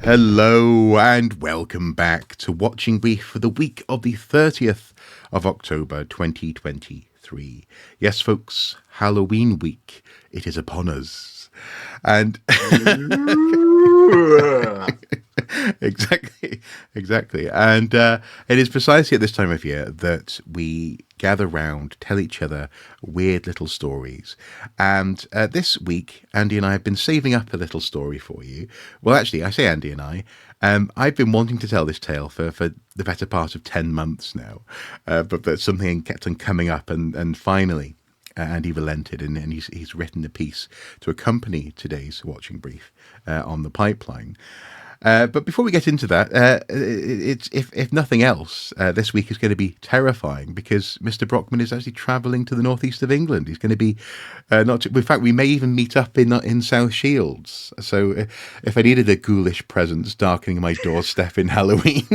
Hello and welcome back to Watching Brief for the week of the 30th of October 2023. Yes, folks, Halloween week. It is upon us. And exactly. And it is precisely at this time of year that we gather round, tell each other weird little stories. And this week, Andy and I have been saving up a little story for you. Well, actually, I say Andy and I. I've been wanting to tell this tale for the better part of 10 months now. But something kept on coming up, and finally, Andy relented, and he's written a piece to accompany today's Watching Brief on the pipeline. But before we get into that, it's if nothing else, this week is going to be terrifying because Mr. Brockman is actually travelling to the northeast of England. He's going to be in fact, we may even meet up in South Shields. So if I needed a ghoulish presence darkening my doorstep in Halloween,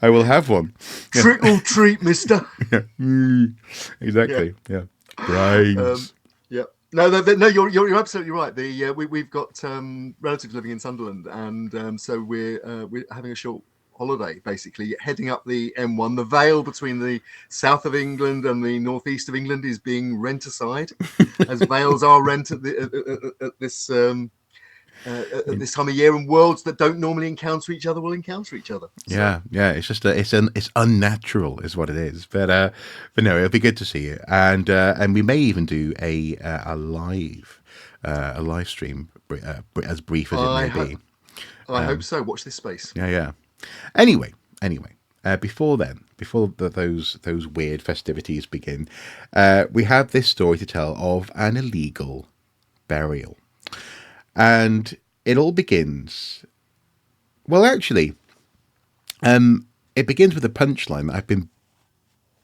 I will have one. Trick or treat, mister. Exactly. Yeah. Brains. No, you're absolutely right. We've got relatives living in Sunderland, and so we're having a short holiday, basically heading up the M1. The veil between the south of England and the northeast of England is being rent aside, as veils are rent at this time of year, and worlds that don't normally encounter each other will encounter each other. So. Yeah. It's just it's unnatural, is what it is. But no, it'll be good to see you, and we may even do a live stream, as brief as it may be. I hope so. Watch this space. Yeah. Anyway. Before those weird festivities begin, we have this story to tell of an illegal burial. And it all begins... Well, actually, it begins with a punchline that I've been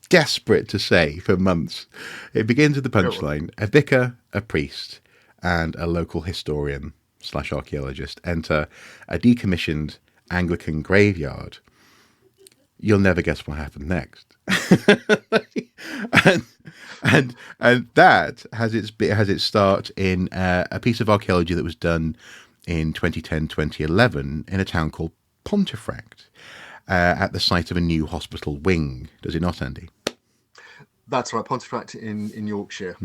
desperate to say for months. It begins with the punchline. A vicar, a priest, and a local historian / archaeologist enter a decommissioned Anglican graveyard. You'll never guess what happened next. and that has its start in a piece of archaeology that was done in 2010-2011 in a town called Pontefract, at the site of a new hospital wing. Does it not, Andy? That's right, Pontefract in Yorkshire.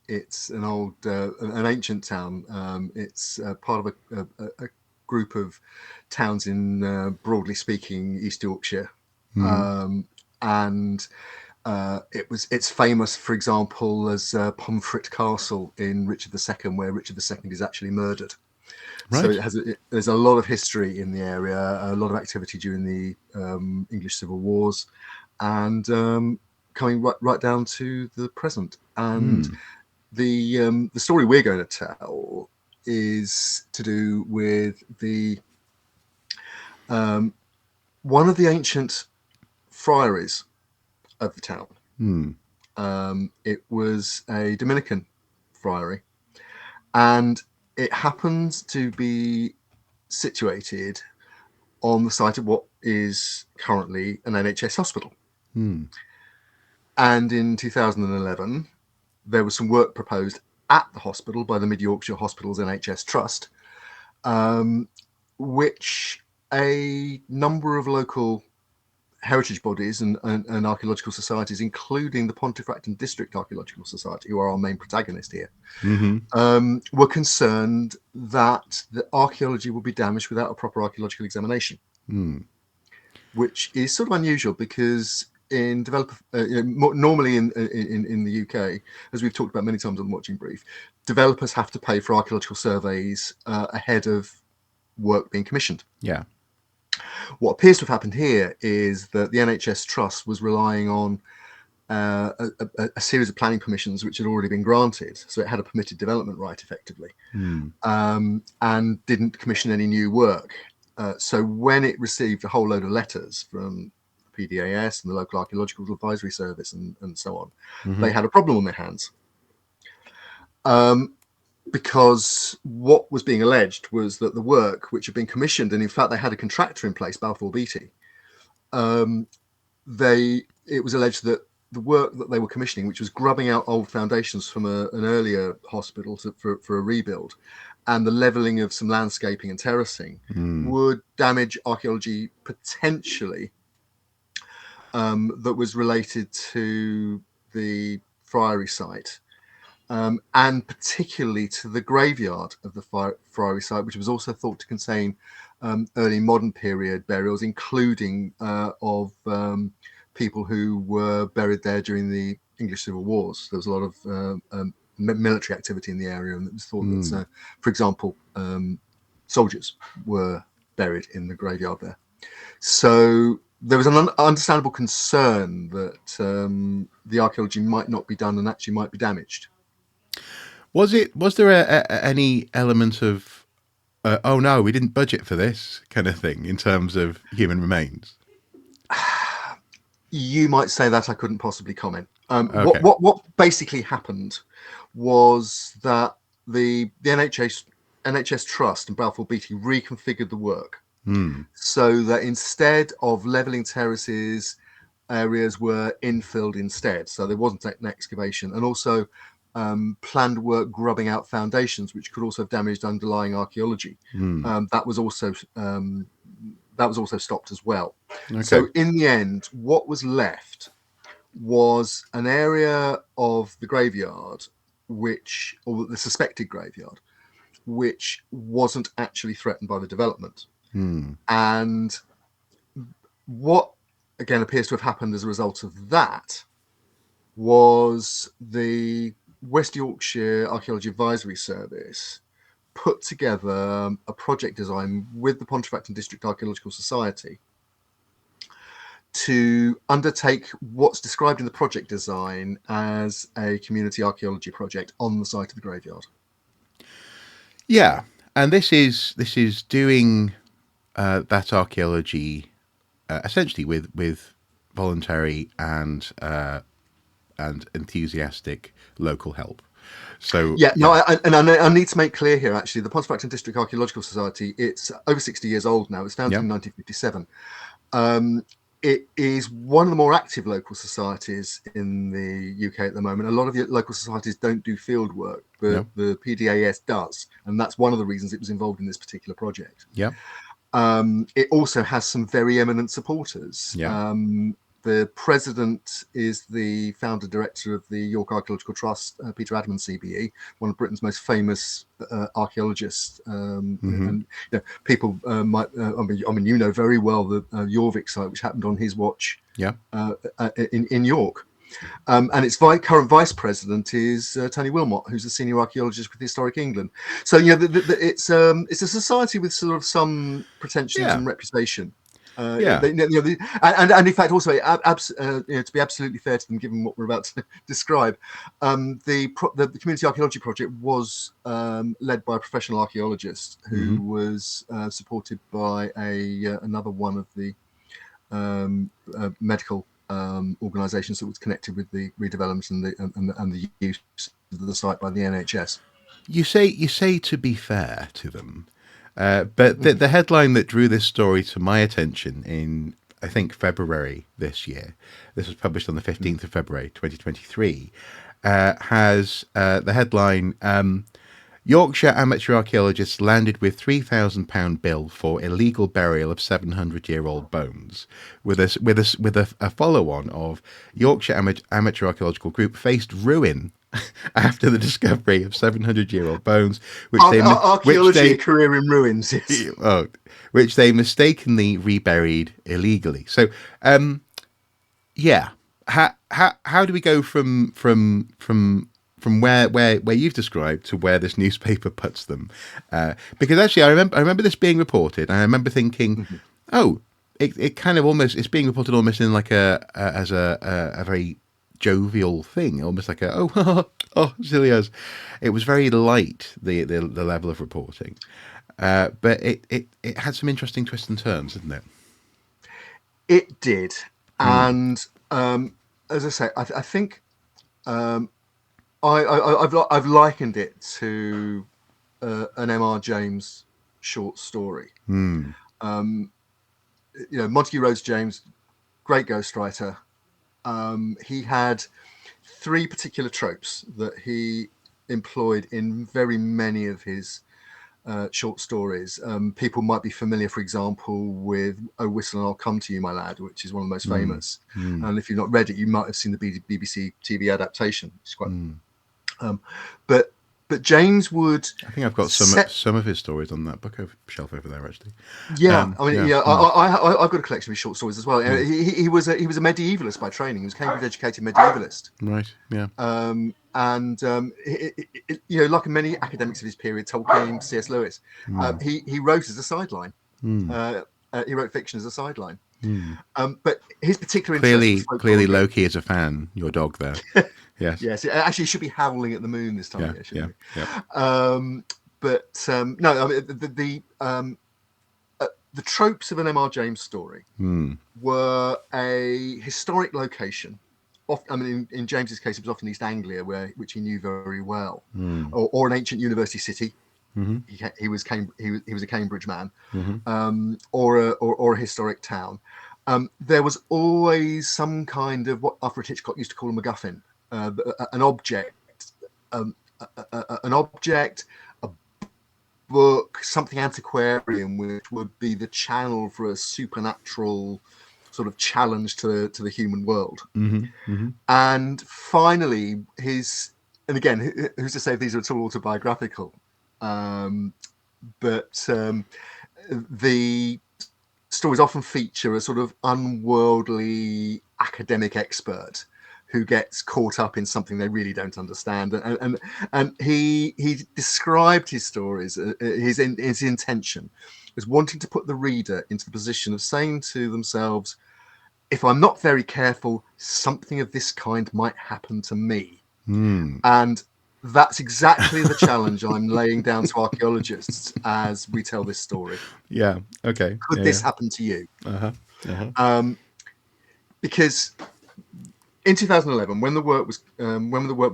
It's an old, an ancient town. It's part of a group of towns in, broadly speaking, East Yorkshire, and it's famous, for example, as Pontefract Castle in Richard II, where Richard II is actually murdered. Right. So there's a lot of history in the area, a lot of activity during the English Civil Wars, and coming right down to the present. And the story we're going to tell is to do with the one of the ancient friaries of the town. It was a Dominican friary, and it happens to be situated on the site of what is currently an NHS hospital. And in 2011, there was some work proposed at the hospital by the Mid Yorkshire Hospitals NHS Trust, which a number of local heritage bodies and archaeological societies, including the Pontefract and District Archaeological Society, who are our main protagonist here, were concerned that the archaeology would be damaged without a proper archaeological examination, which is sort of unusual because in normally in the UK, as we've talked about many times on Watching Brief, developers have to pay for archaeological surveys ahead of work being commissioned. Yeah. What appears to have happened here is that the NHS Trust was relying on a series of planning permissions which had already been granted, so it had a permitted development right effectively, and didn't commission any new work. So when it received a whole load of letters from PDAS and the local archaeological advisory service and so on, they had a problem on their hands. Because what was being alleged was that the work which had been commissioned, and in fact they had a contractor in place, Balfour Beatty, it was alleged that the work that they were commissioning, which was grubbing out old foundations from an earlier hospital for a rebuild, and the levelling of some landscaping and terracing would damage archaeology potentially that was related to the Friary site, and particularly to the graveyard of the Friary site, which was also thought to contain early modern period burials, including of people who were buried there during the English Civil Wars. There was a lot of military activity in the area, and it was thought that, for example, soldiers were buried in the graveyard there. So there was an understandable concern that the archaeology might not be done and actually might be damaged. Was there any element of oh no, we didn't budget for this kind of thing in terms of human remains? You might say that. I couldn't possibly comment. Okay. What basically happened was that the NHS Trust and Balfour Beatty reconfigured the work so that instead of levelling terraces, areas were infilled instead. So there wasn't an excavation, and also planned work grubbing out foundations, which could also have damaged underlying archaeology. That was also stopped as well. Okay. So in the end, what was left was an area of the graveyard, or the suspected graveyard, which wasn't actually threatened by the development. And what, again, appears to have happened as a result of that was the West Yorkshire Archaeology Advisory Service put together a project design with the Pontefract and District Archaeological Society to undertake what's described in the project design as a community archaeology project on the site of the graveyard. Yeah, and this is doing that archaeology essentially with voluntary and enthusiastic local help. So I need to make clear here, actually, the Pontefract and District Archaeological Society, it's over 60 years old now. It was founded in 1957. It is one of the more active local societies in the UK at the moment. A lot of local societies don't do field work, but the PDAS does, and that's one of the reasons it was involved in this particular project. It also has some very eminent supporters. The president is the founder director of the York Archaeological Trust, Peter Adman CBE, one of Britain's most famous archaeologists. And people might, I mean, you know very well the Jorvik site, which happened on his watch in York. And its current vice president is Tony Wilmot, who's a senior archaeologist with Historic England. So it's a society with sort of some pretensions and reputation. And in fact, also to be absolutely fair to them, given what we're about to describe, the community archaeology project was led by a professional archaeologist who was supported by another one of the medical organisations that was connected with the redevelopment and the use of the site by the NHS. You say to be fair to them. But the headline that drew this story to my attention in, I think, February this year, this was published on the 15th of February, 2023, has the headline, Yorkshire amateur archaeologists landed with £3,000 bill for illegal burial of 700-year-old bones, with a follow-on of Yorkshire amateur archaeological group faced ruin after the discovery of 700-year-old bones, a career in ruins, yes. Which they mistakenly reburied illegally. So, how do we go from where you've described to where this newspaper puts them? Because actually, I remember this being reported, and I remember thinking, it kind of almost, it's being reported almost in like as a very jovial thing, almost like silly as. It was very light, the level of reporting, but it had some interesting twists and turns, didn't it? It did, and as I say, I think I've likened it to an M.R. James short story. Montague Rhodes James, great ghostwriter. He had three particular tropes that he employed in very many of his short stories. People might be familiar, for example, with "Oh Whistle and I'll Come to You, My Lad," which is one of the most famous. And if you've not read it, you might have seen the BBC TV adaptation. It's quite, but James would. I think I've got some of his stories on that bookshelf over there, actually. Yeah, I mean, I've got a collection of his short stories as well. He was a medievalist by training. He was a Cambridge-educated medievalist. Right. Yeah. Like many academics of his period, Tolkien, C.S. Lewis, he wrote as a sideline. He wrote fiction as a sideline. But his particular interest clearly Loki is a fan. Your dog there. Yes. Yes. Actually, he should be howling at the moon this time. Yeah. No, I mean, the tropes of an M.R. James story were a historic location. I mean, in James's case, it was often East Anglia, which he knew very well, or an ancient university city. He was a Cambridge man, or a historic town. There was always some kind of what Alfred Hitchcock used to call a MacGuffin, an object, a book, something antiquarian, which would be the channel for a supernatural sort of challenge to the human world. And finally, and again, who's to say if these are at all autobiographical? But the stories often feature a sort of unworldly academic expert who gets caught up in something they really don't understand, and he described his stories, his intention as wanting to put the reader into the position of saying to themselves, if I'm not very careful, something of this kind might happen to me. And that's exactly the challenge I'm laying down to archaeologists as we tell this story. Yeah. Okay. Could this happen to you? Because in 2011, when the work was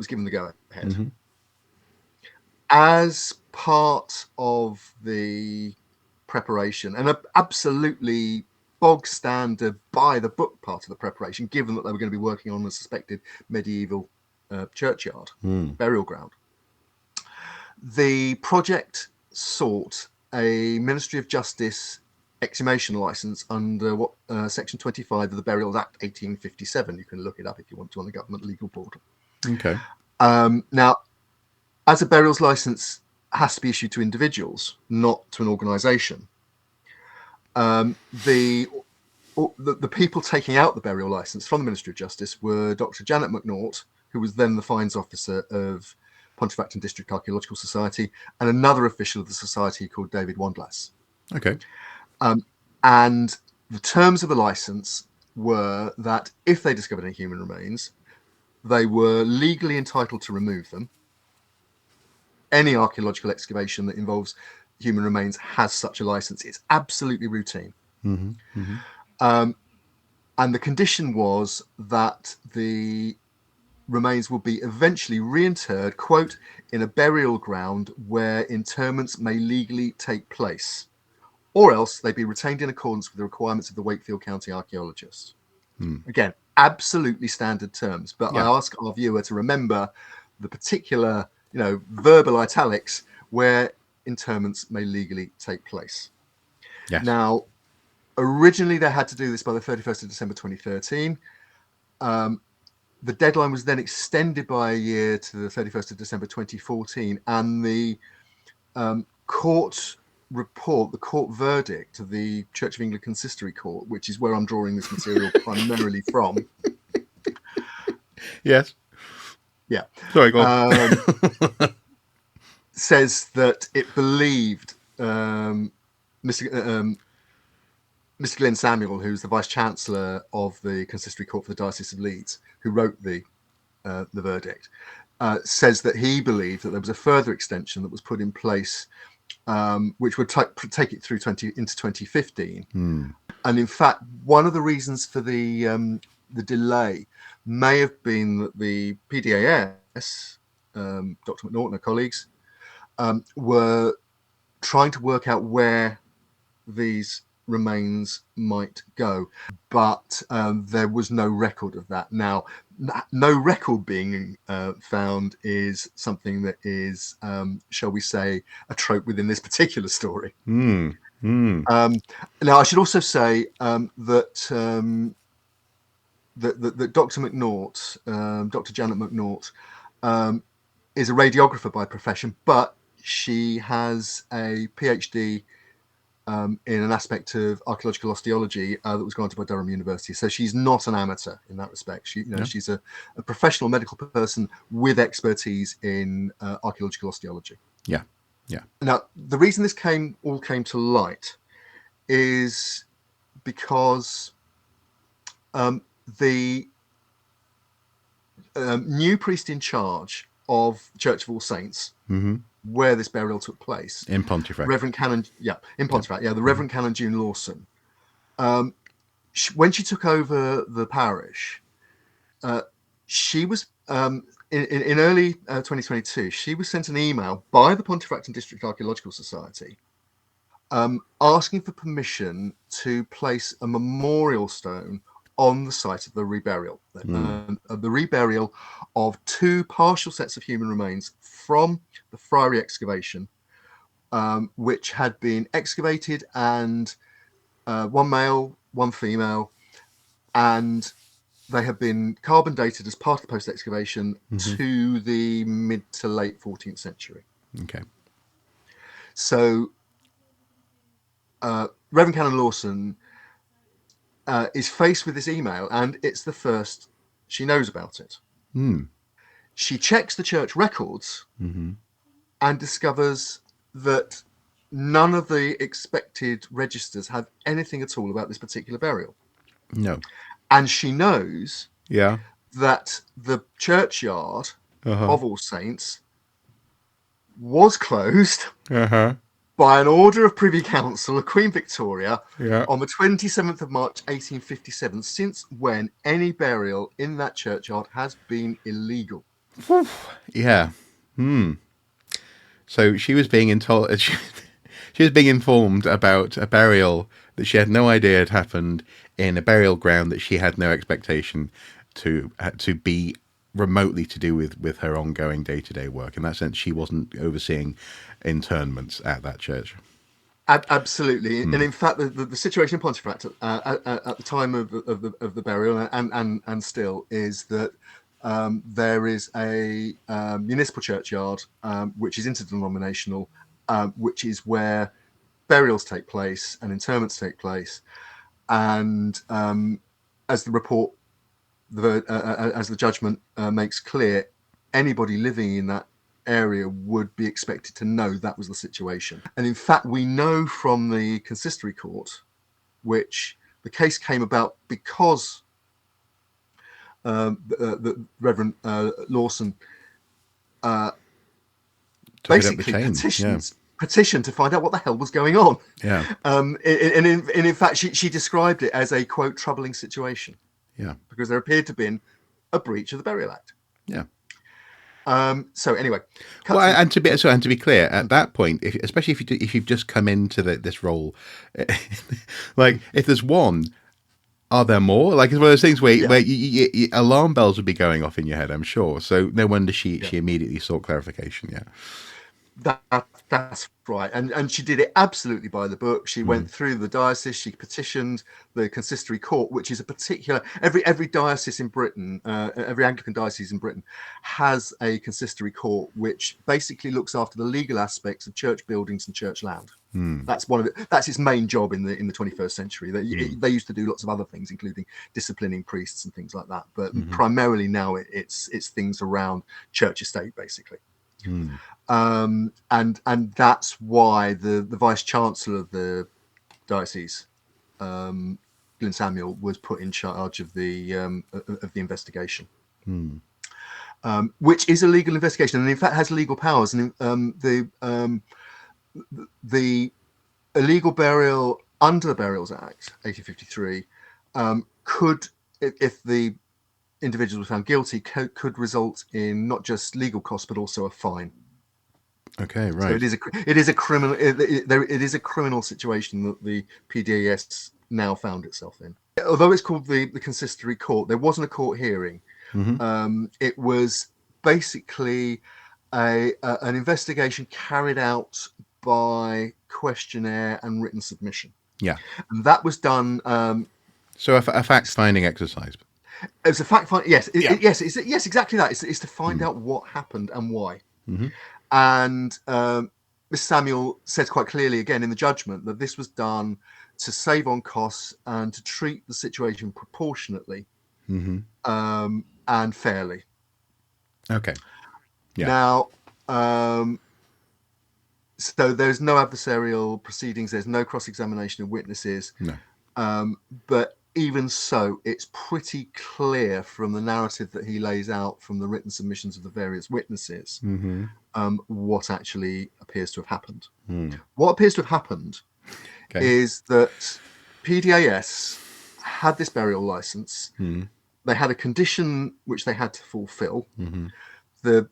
given the go ahead, as part of the preparation, and absolutely bog standard by the book part of the preparation, given that they were going to be working on a suspected medieval churchyard burial ground, the project sought a Ministry of Justice exhumation license under what Section 25 of the Burials Act 1857. You can look it up if you want to on the government legal portal. Okay. Now, as a burials license has to be issued to individuals, not to an organisation, the people taking out the burial license from the Ministry of Justice were Dr. Janet McNaught, who was then the fines officer of Pontefract and District Archaeological Society, and another official of the society called David Wandlass. Okay. And the terms of the license were that if they discovered any human remains, they were legally entitled to remove them. Any archaeological excavation that involves human remains has such a license. It's absolutely routine. And the condition was that the remains will be eventually reinterred, quote, in a burial ground where interments may legally take place, or else they be retained in accordance with the requirements of the Wakefield County Archaeologists. Again, absolutely standard terms, but I ask our viewer to remember the particular, verbal italics where interments may legally take place. Yes. Now, originally they had to do this by the 31st of December 2013. The deadline was then extended by a year to the 31st of December 2014, and the court report, the court verdict of the Church of England Consistory Court, which is where I'm drawing this material primarily from. Yes. Yeah. Sorry, go on. Says that it believed Mr. Glenn Samuel, who's the Vice Chancellor of the Consistory Court for the Diocese of Leeds, who wrote the verdict, says that he believed that there was a further extension that was put in place, which would take it through into 2015. And in fact, one of the reasons for the delay may have been that the PDAS, Dr. McNaught and her colleagues, were trying to work out where these remains might go, but there was no record of that. Now, no record being found is something that is, shall we say, a trope within this particular story. Now, I should also say that Dr. McNaught, Dr. Janet McNaught, is a radiographer by profession, but she has a PhD in an aspect of archaeological osteology that was granted by Durham University. So she's not an amateur in that respect. She's a professional medical person with expertise in archaeological osteology. Yeah. Now, the reason this all came to light is because the new priest in charge of Church of All Saints, where this burial took place, in Pontefract, Reverend Canon, in Pontefract, the Reverend Canon June Lawson, when she took over the parish, she was in early 2022. She was sent an email by the Pontefract and District Archaeological Society asking for permission to place a memorial stone on the site of the reburial. The reburial of two partial sets of human remains from the Friary excavation, which had been excavated, and one male, one female, and they have been carbon dated as part of the post excavation to the mid to late 14th century. Okay. So Reverend Canon Lawson is faced with this email, and it's the first she knows about it. She checks the church records and discovers that none of the expected registers have anything at all about this particular burial. No. And she knows Yeah. that the churchyard of All Saints was closed by an order of Privy Council of Queen Victoria on the 27th of March 1857, since when any burial in that churchyard has been illegal. Yeah. So she was being she was being informed about a burial that she had no idea had happened in a burial ground that she had no expectation to be remotely to do with her ongoing day-to-day work. In that sense, she wasn't overseeing internments at that church. Absolutely, and in fact, the situation in Pontefract at the time of the burial and still is that there is a municipal churchyard which is interdenominational, which is where burials take place and interments take place, and as the report, as the judgment makes clear, anybody living in that area would be expected to know that was the situation. And in fact, we know from the Consistory court, which the case came about because the Reverend Lawson basically petitioned to find out what the hell was going on. And in fact, she described it as a, quote, troubling situation. Because there appeared to have been a breach of the Burial Act. So anyway, and to be clear, at that point, especially if you've just come into this role, like if there's one, are there more? Like it's one of those things where alarm bells would be going off in your head, I'm sure. So no wonder she immediately sought clarification. That's right, and she did it absolutely by the book. She went through the diocese. She petitioned the Consistory court, which is a particular every diocese in Britain, every Anglican diocese in Britain has a Consistory court, which basically looks after the legal aspects of church buildings and church land. That's one of it. That's its main job in the 21st century. They used to do lots of other things, including disciplining priests and things like that. But primarily now it's things around church estate, basically. And that's why the vice chancellor of the diocese, Glyn Samuel, was put in charge of the investigation, which is a legal investigation and in fact has legal powers. And the illegal burial under the Burials Act 1853 could, if the individuals were found guilty, could result in not just legal costs but also a fine. Okay, So right. it is a criminal it is a criminal situation that the PDAS now found itself in. Although it's called the Consistory Court, there wasn't a court hearing. It was basically an investigation carried out by questionnaire and written submission. Yeah. And that was done. So a fact-finding exercise. It was a fact find. Yes, Yeah. yes, exactly that. It's to find out what happened and why. And Miss Samuel said quite clearly again in the judgment that this was done to save on costs and to treat the situation proportionately and fairly. Okay. Yeah. Now, so there's no adversarial proceedings. There's no cross-examination of witnesses. No. But even so, it's pretty clear from the narrative that he lays out from the written submissions of the various witnesses what actually appears to have happened. What appears to have happened is that PDAS had this burial license. They had a condition which they had to fulfill. The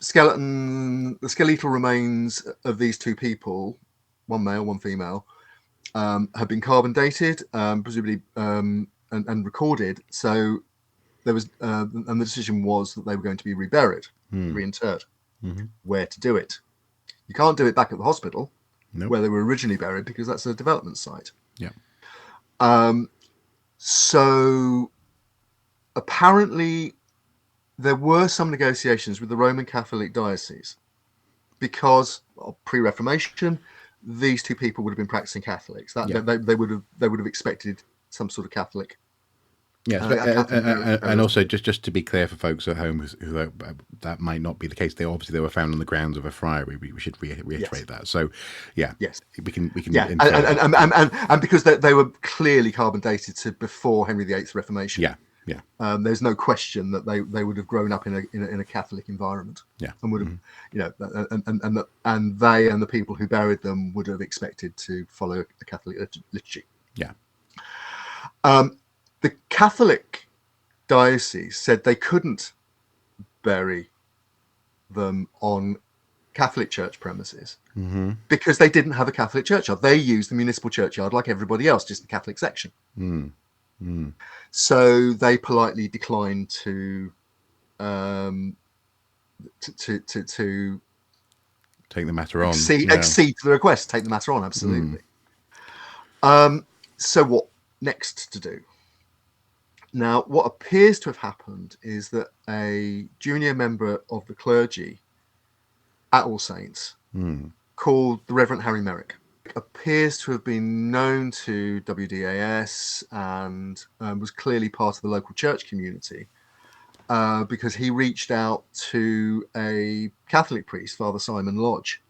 skeletal remains of these two people, one male, one female, have been carbon dated, presumably, and recorded. So there was, and the decision was that they were going to be reburied, reinterred. Where to do it? You can't do it back at the hospital where they were originally buried because that's a development site. Yeah. So apparently there were some negotiations with the Roman Catholic diocese because pre-Reformation, these two people would have been practicing Catholics. They would have expected some sort of Catholic. Yes, and also just to be clear for folks at home who that might not be the case, they were found on the grounds of a friary. We should reiterate that. So, yeah, yes, we can and because they were clearly carbon dated to before Henry VIII's Reformation. Yeah. There's no question that they would have grown up in a Catholic environment. Yeah, and would have, and they and the people who buried them would have expected to follow a Catholic liturgy. Yeah. The Catholic diocese said they couldn't bury them on Catholic church premises because they didn't have a Catholic churchyard. They used the municipal churchyard like everybody else, just the Catholic section. So they politely declined to take the matter on. Accede to the request, take the matter on, absolutely. So what next to do? Now, what appears to have happened is that a junior member of the clergy at All Saints, called the Reverend Harry Merrick, appears to have been known to WDAS and was clearly part of the local church community because he reached out to a Catholic priest, Father Simon Lodge,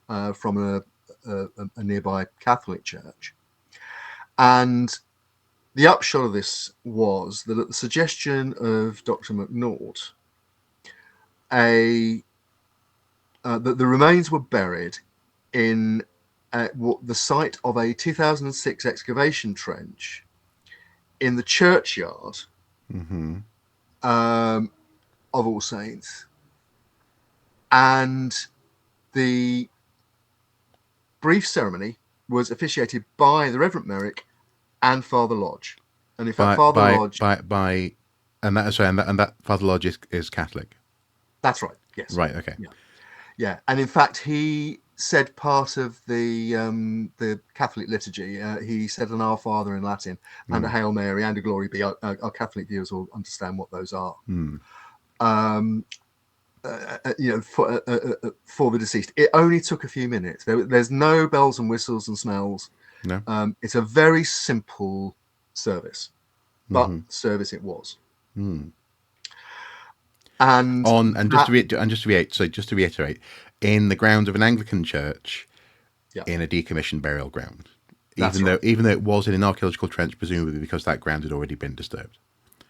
from a nearby Catholic church. And the upshot of this was that at the suggestion of Dr. McNaught, that the remains were buried in the site of a 2006 excavation trench in the churchyard of All Saints. And the brief ceremony was officiated by the Reverend Merrick and Father Lodge, and in fact, Lodge and that Father Lodge is Catholic. That's right. Yes. Right. Okay. Yeah. And in fact, he said part of the Catholic liturgy. He said an Our Father in Latin and a Hail Mary and a Glory Be. Our Catholic viewers will understand what those are. For the deceased, it only took a few minutes. There's no bells and whistles and smells. No. It's a very simple service, but service it was. And just to reiterate, in the grounds of an Anglican church, in a decommissioned burial ground, even though it was in an archaeological trench, presumably because that ground had already been disturbed.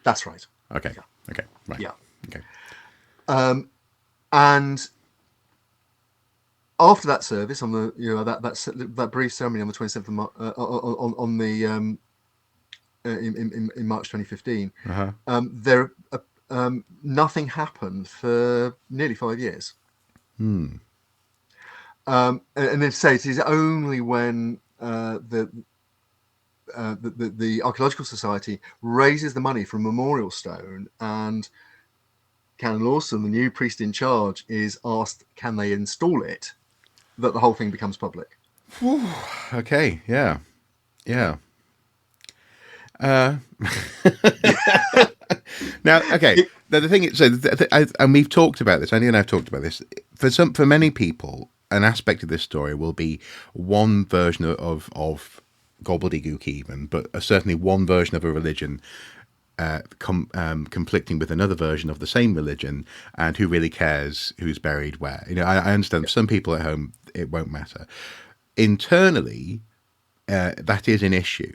That's right. Okay. Okay. Right. Yeah. Okay. And after that service, on the that brief ceremony on the 27th of March, in March 2015, there nothing happened for nearly 5 years. And then say it is only when the Archaeological Society raises the money for a memorial stone, and Canon Lawson, the new priest in charge, is asked, can they install it, that the whole thing becomes public. Whew. Okay, yeah. Uh, now, okay. The thing is, and we've talked about this. Andy and I have talked about this. For many people, an aspect of this story will be one version of gobbledygook, even, but certainly one version of a religion conflicting with another version of the same religion, and who really cares who's buried where? I understand for some people at home it won't matter. Internally, that is an issue.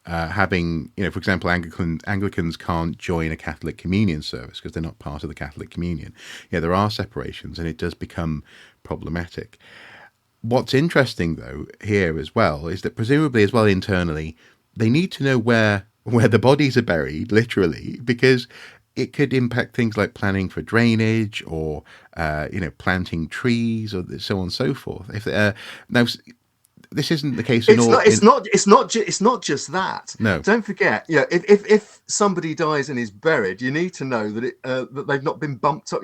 Having, for example, Anglicans can't join a Catholic communion service because they're not part of the Catholic communion. There are separations, and it does become problematic. What's interesting, though, here as well, is that presumably as well internally, they need to know where the bodies are buried, literally, because it could impact things like planning for drainage or, planting trees or so on and so forth. Now, this isn't the case It's not just that. No. Don't forget, if somebody dies and is buried, you need to know that they've not been bumped up.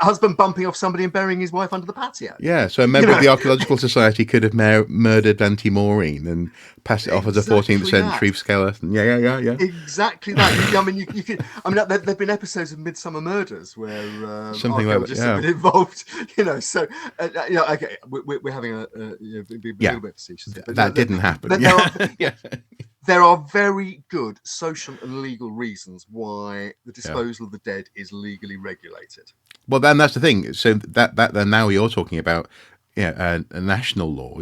Husband bumping off somebody and burying his wife under the patio. Yeah, so a member of the Archaeological Society could have murdered Auntie Maureen and passed it off as a 14th century skeleton. Yeah. Exactly that. I mean, you could. I mean, there've been episodes of Midsummer Murders where something like that, have been involved. So okay, we're having a little bit facetious. That didn't happen. There are very good social and legal reasons why the disposal of the dead is legally regulated. Well, then that's the thing. So that then now you're talking about a national law,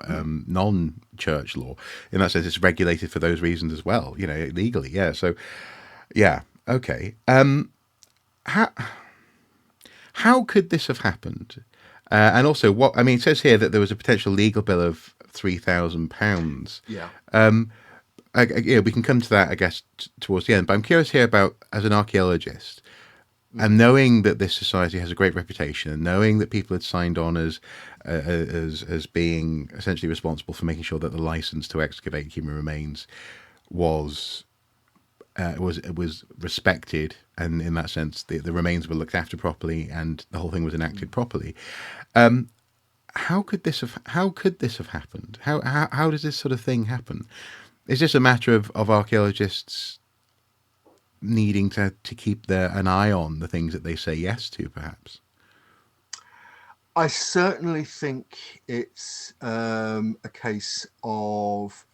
non-church law. In that sense, it's regulated for those reasons as well. Legally. Yeah. So, yeah. Okay. How could this have happened? And also, it says here that there was a potential legal bill of £3,000. Yeah. We can come to that, I guess, towards the end. But I'm curious here about, as an archaeologist, and knowing that this society has a great reputation, and knowing that people had signed on as being essentially responsible for making sure that the license to excavate human remains was respected, and in that sense, the remains were looked after properly, and the whole thing was enacted properly. How could this have happened? How does this sort of thing happen? Is this a matter of archaeologists needing to keep an eye on the things that they say yes to, perhaps? I certainly think it's a case of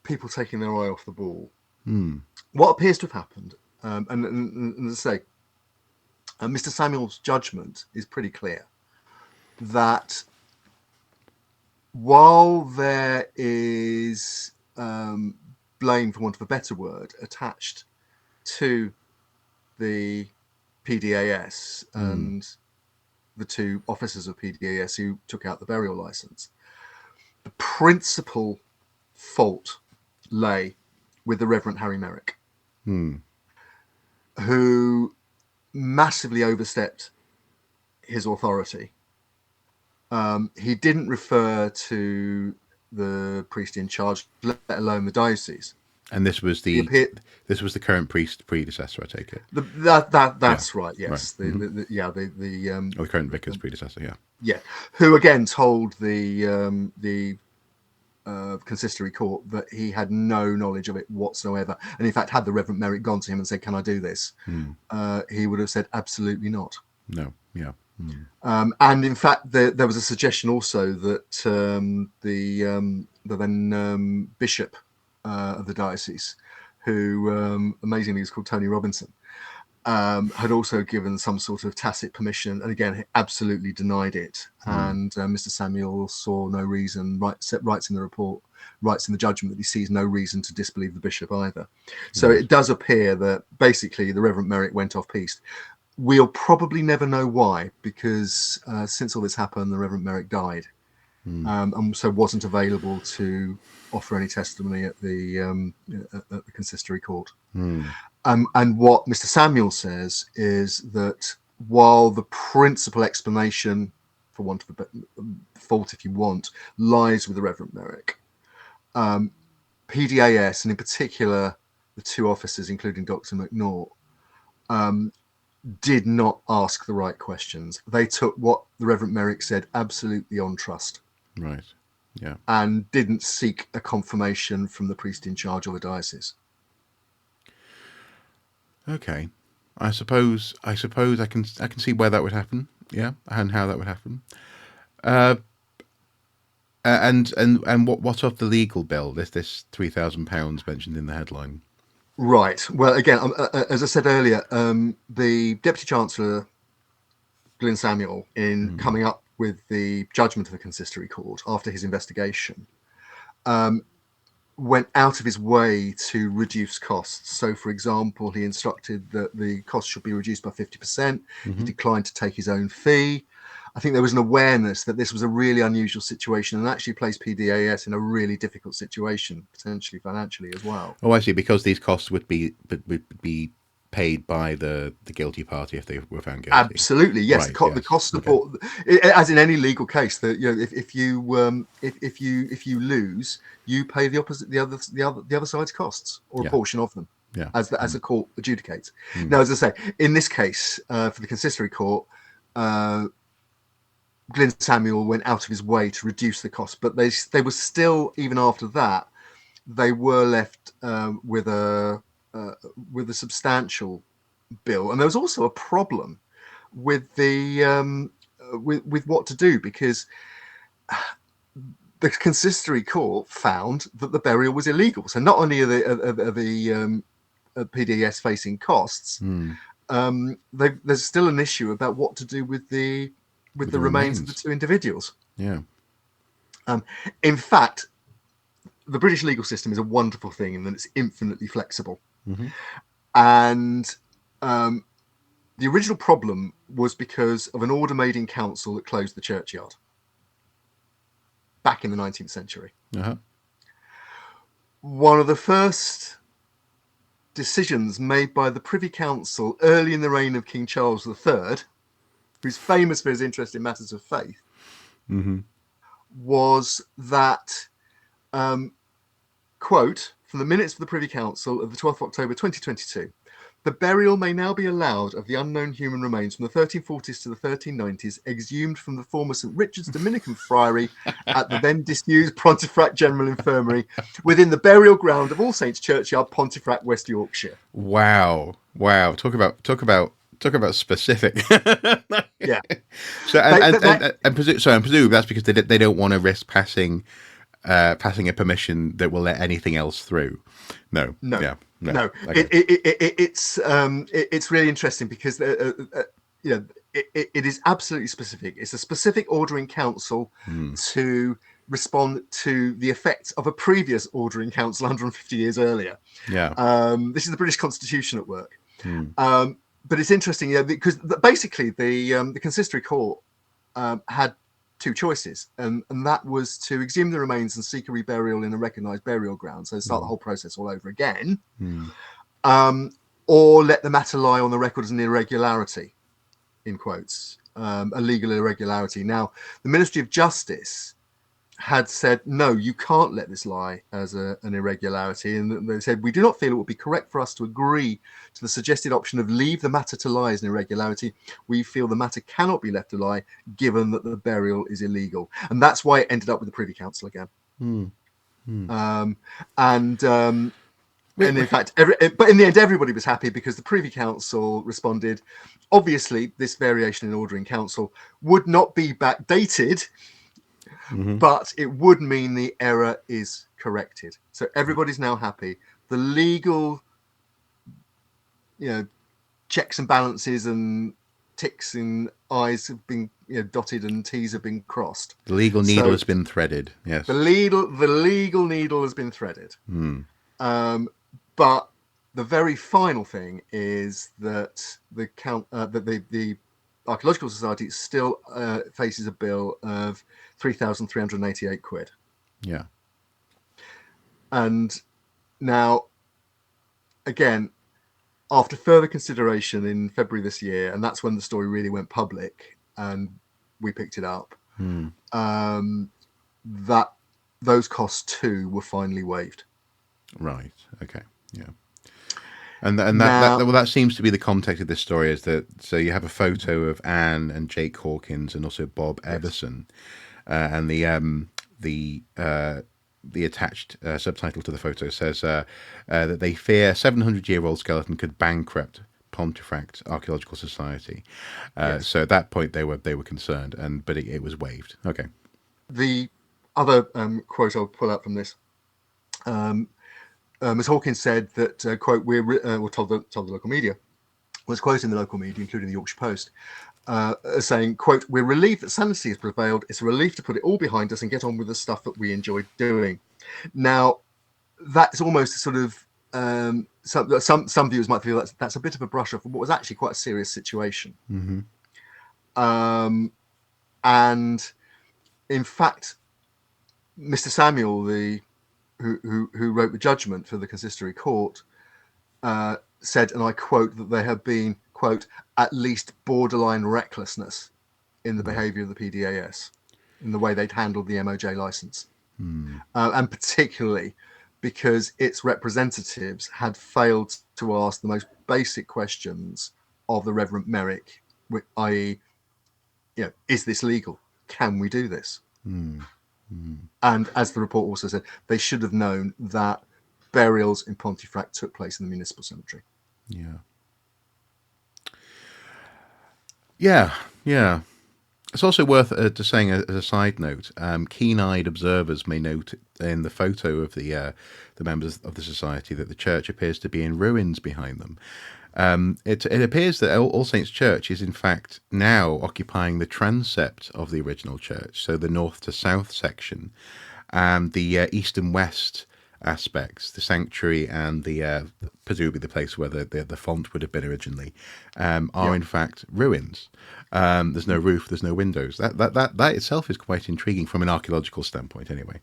people taking their eye off the ball. What appears to have happened, and as I say, Mr. Samuel's judgment is pretty clear that while there is blame, for want of a better word, attached to the PDAS and the two officers of PDAS who took out the burial license, the principal fault lay with the Reverend Harry Merrick, who massively overstepped his authority. He didn't refer to the priest in charge, let alone the diocese. And this was the current priest predecessor, I take it. That's right. Yes, right. The current vicar's predecessor. Yeah. Yeah, who again told the consistory court that he had no knowledge of it whatsoever, and in fact, had the Reverend Merrick gone to him and said, "Can I do this?" He would have said, "Absolutely not." No. Yeah. And in fact, there was a suggestion also that the then bishop of the diocese, who amazingly is called Tony Robinson, had also given some sort of tacit permission, and again, absolutely denied it. And Mr. Samuel saw no reason, writes in the report, writes in the judgment, that he sees no reason to disbelieve the bishop either. So it does appear that basically the Reverend Merrick went off piste. We'll probably never know why, because since all this happened, the Reverend Merrick died, and so wasn't available to offer any testimony at the consistory court. And what Mr. Samuel says is that while the principal explanation, for want of a fault if you want, lies with the Reverend Merrick. PDAS, and in particular the two officers, including Dr. McNaught, did not ask the right questions. They took what the Reverend Merrick said absolutely on trust. Right. Yeah. And didn't seek a confirmation from the priest in charge of the diocese. Okay. I suppose I can see where that would happen. Yeah, and how that would happen. And what of the legal bill? This £3,000 mentioned in the headline. Right. Well, again, as I said earlier, the Deputy Chancellor, Glyn Samuel, in coming up with the judgment of the Consistory Court after his investigation, went out of his way to reduce costs. So, for example, he instructed that the cost should be reduced by 50%. He declined to take his own fee. I think there was an awareness that this was a really unusual situation and actually placed PDAS in a really difficult situation, potentially financially as well. Oh, I see. Because these costs would be paid by the guilty party if they were found guilty. Absolutely, yes. Right, The cost support, as in any legal case, that if you lose, you pay the other side's costs or a portion of them. Yeah. As the court adjudicates. Now, as I say, in this case, for the Consistory Court, Glyn Samuel went out of his way to reduce the cost, but they were still, even after that, they were left with a substantial bill, and there was also a problem with the with what to do, because the Consistory Court found that the burial was illegal. So not only are the PDS facing costs, there's still an issue about what to do with the remains of the two individuals. Yeah. In fact, the British legal system is a wonderful thing in that it's infinitely flexible. And the original problem was because of an order made in council that closed the churchyard back in the 19th century. One of the first decisions made by the Privy Council early in the reign of King Charles III, who's famous for his interest in matters of faith, was that, quote, from the minutes of the Privy Council of the 12th of October 2022, the burial may now be allowed of the unknown human remains from the 1340s to the 1390s, exhumed from the former St. Richard's Dominican Friary at the then disused Pontefract General Infirmary within the burial ground of All Saints Churchyard, Pontefract, West Yorkshire. Wow. Talk about specific. Yeah. So and presumably that's because they don't want to risk passing a permission that will let anything else through. No. Okay. It's really interesting because it is absolutely specific. It's a specific order in council to respond to the effects of a previous order in council 150 years earlier. Yeah. This is the British Constitution at work. But it's interesting, because basically the Consistory Court had two choices, and that was to exhume the remains and seek a reburial in a recognised burial ground, so start the whole process all over again, or let the matter lie on the record as an irregularity, in quotes, a legal irregularity. Now, the Ministry of Justice had said, no, you can't let this lie as an irregularity. And they said, we do not feel it would be correct for us to agree to the suggested option of leave the matter to lie as an irregularity. We feel the matter cannot be left to lie, given that the burial is illegal. And that's why it ended up with the Privy Council again. And in fact, but in the end, everybody was happy because the Privy Council responded, obviously, this variation in order in council would not be backdated, but it would mean the error is corrected. So everybody's now happy. The legal, checks and balances and ticks and I's have been dotted and T's have been crossed. The legal needle has been threaded. Yes. The legal needle has been threaded. But the very final thing is that the Archaeological Society still faces a bill of £3,388. Yeah. And now, again, after further consideration in February this year, and that's when the story really went public and we picked it up, that those costs too were finally waived. Right. Okay. Yeah. And that seems to be the context of this story, is that, so you have a photo of Anne and Jake Hawkins and also Bob Everson, and the attached subtitle to the photo says that they fear 700-year-old skeleton could bankrupt Pontefract Archaeological Society. So at that point they were concerned, but it was waived. Okay. The other quote I'll pull out from this. Ms. Hawkins said that, quote, told the local media, was quoting the local media, including the Yorkshire Post, saying, quote, "We're relieved that sanity has prevailed. It's a relief to put it all behind us and get on with the stuff that we enjoy doing." Now, that's almost a sort of, some viewers might feel that's a bit of a brush off of what was actually quite a serious situation. And in fact, Mr. Samuel, who wrote the judgment for the Consistory court, said, and I quote, that there have been, quote, "at least borderline recklessness in the behaviour of the PDAS, in the way they'd handled the MOJ licence." And particularly because its representatives had failed to ask the most basic questions of the Reverend Merrick, i.e., is this legal? Can we do this? And as the report also said, they should have known that burials in Pontefract took place in the municipal cemetery. Yeah. It's also worth just saying, as a side note, keen-eyed observers may note in the photo of the members of the society that the church appears to be in ruins behind them. It appears that All Saints Church is in fact now occupying the transept of the original church, so the north to south section, and the east and west aspects, the sanctuary and the presumably the place where the font would have been originally, are in fact ruins. There's no roof, there's no windows. That itself is quite intriguing from an archaeological standpoint, anyway.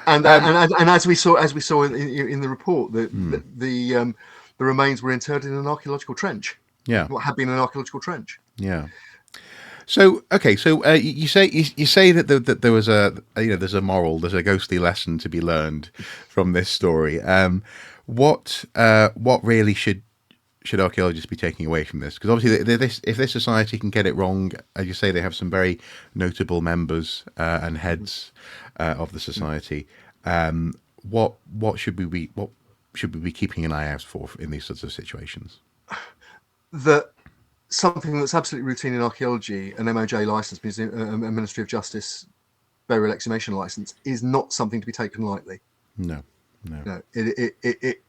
And as we saw in the report, the remains were interred in an archaeological trench. What had been an archaeological trench. So okay, you say that there was there's a moral, there's a ghostly lesson to be learned from this story. What really should archaeologists be taking away from this? Because obviously, if this society can get it wrong, as you say, they have some very notable members and heads of the society. What should we be keeping an eye out for in these sorts of situations? That something that's absolutely routine in archaeology, an MOJ license, a Ministry of Justice burial exhumation license, is not something to be taken lightly. No. It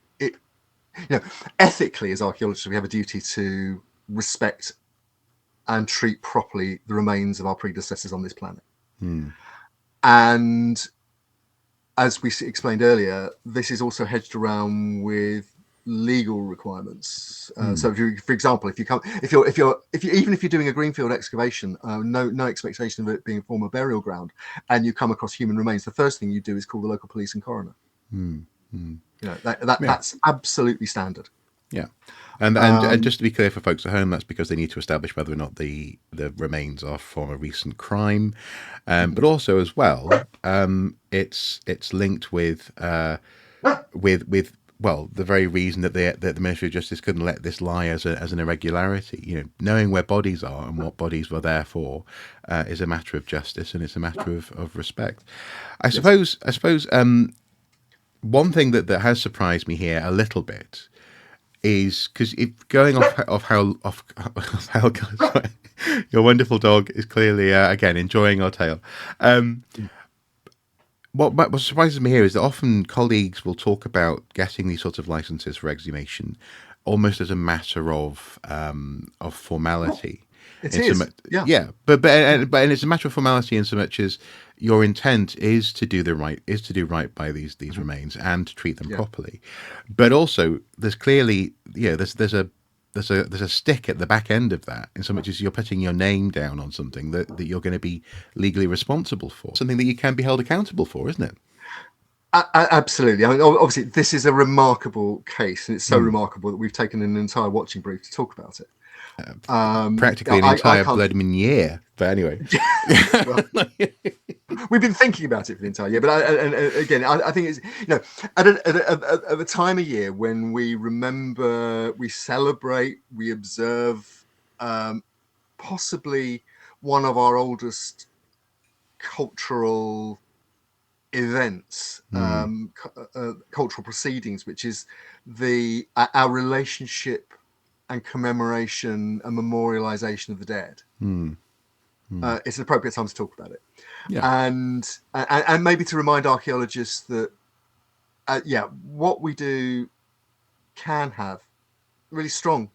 ethically, as archaeologists, we have a duty to respect and treat properly the remains of our predecessors on this planet. And as we explained earlier, this is also hedged around with legal requirements. So, for example, if you're doing a greenfield excavation, no expectation of it being a former burial ground, and you come across human remains, the first thing you do is call the local police and coroner. That's absolutely standard. And just to be clear for folks at home, that's because they need to establish whether or not the remains are from a recent crime, but also as well, it's linked with the very reason that the Ministry of Justice couldn't let this lie as an irregularity. Knowing where bodies are and what bodies were there for is a matter of justice, and it's a matter of respect. I suppose one thing that has surprised me here a little bit is because going off how your wonderful dog is clearly again enjoying our tale. What surprises me here is that often colleagues will talk about getting these sorts of licenses for exhumation almost as a matter of formality. It is, but it's a matter of formality in so much as your intent is to do right by these remains and to treat them properly. But also, there's clearly there's a stick at the back end of that, in so much as you're putting your name down on something that you're going to be legally responsible for, something that you can be held accountable for, isn't it? Absolutely. I mean, obviously, this is a remarkable case, and it's so Mm. remarkable that we've taken an entire watching brief to talk about it. Practically an I entire can't. bloody year. But anyway. Well, we've been thinking about it for the entire year, but again, I think it's, at a time of year when we remember, we celebrate, we observe, possibly one of our oldest cultural events, cultural proceedings, which is our relationship and commemoration and memorialization of the dead. It's an appropriate time to talk about it. Yeah. And maybe to remind archaeologists that what we do can have really strong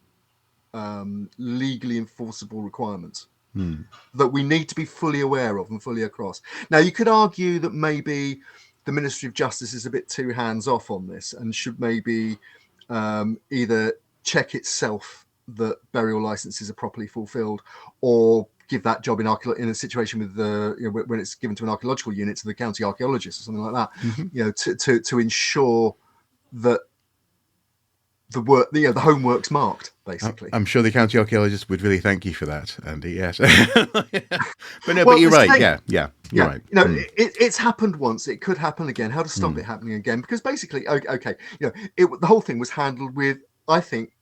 legally enforceable requirements that we need to be fully aware of and fully across. Now, you could argue that maybe the Ministry of Justice is a bit too hands-off on this and should maybe either check itself that burial licenses are properly fulfilled, or give that job in a situation with when it's given to an archaeological unit, to the county archaeologist or something like that, to ensure that the work, the homework's marked, basically. I'm sure the county archaeologist would really thank you for that, Andy. Yes. But you're right. You're right. It's happened once. It could happen again. How to stop it happening again? Because basically, okay, the whole thing was handled with, I think,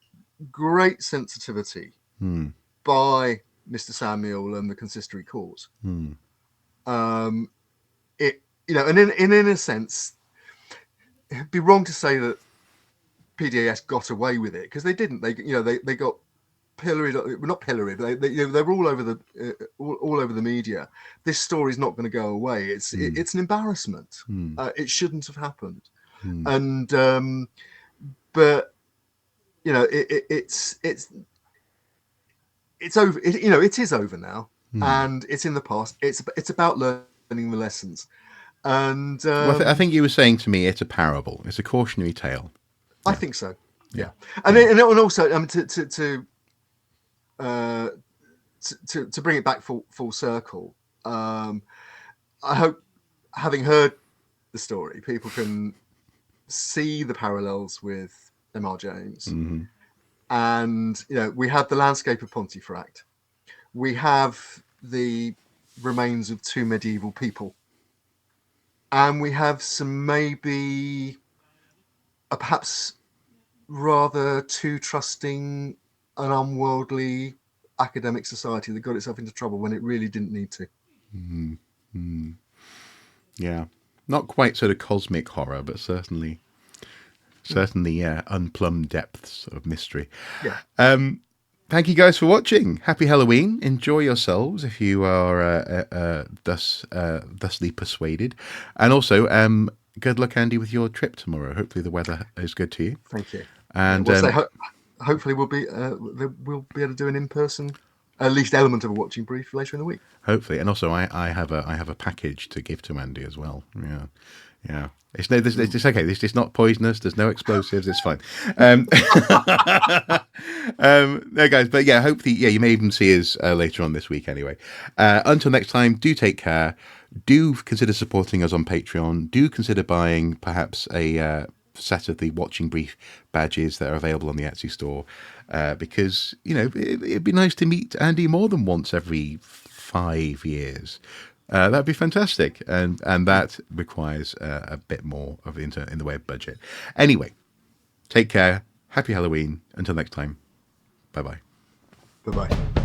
great sensitivity by Mr. Samuel and the Consistory court. And in a sense, it'd be wrong to say that PDAS got away with it, because they didn't. They got pilloried, not pilloried. They were all over the media. This story's not going to go away. It's an embarrassment. It shouldn't have happened. And but it's over. It is over now, and it's in the past. It's about learning the lessons. And I think you were saying to me, it's a parable. It's a cautionary tale. I think so. Yeah. And also to bring it back full circle, I hope, having heard the story, people can see the parallels with M.R. James. And we have the landscape of Pontefract, we have the remains of two medieval people, and we have some maybe perhaps rather too trusting and unworldly academic society that got itself into trouble when it really didn't need to. Yeah, not quite sort of cosmic horror, but certainly unplumbed depths of mystery. Thank you guys for watching. Happy Halloween. Enjoy yourselves if you are thusly persuaded, and also good luck, Andy, with your trip tomorrow. Hopefully the weather is good to you. Thank you. And hopefully we'll be able to do an in-person, at least element of a watching brief later in the week. Hopefully, and also I have a package to give to Andy as well. Yeah. It's okay. It's not poisonous. There's no explosives. It's fine. No, guys, but hopefully, you may even see us later on this week. Anyway, until next time, do take care. Do consider supporting us on Patreon. Do consider buying perhaps a set of the watching brief badges that are available on the Etsy store, because it'd be nice to meet Andy more than once every 5 years. That'd be fantastic, and that requires a bit more of in the way of budget. Anyway, take care. Happy Halloween. Until next time. Bye-bye. Bye-bye.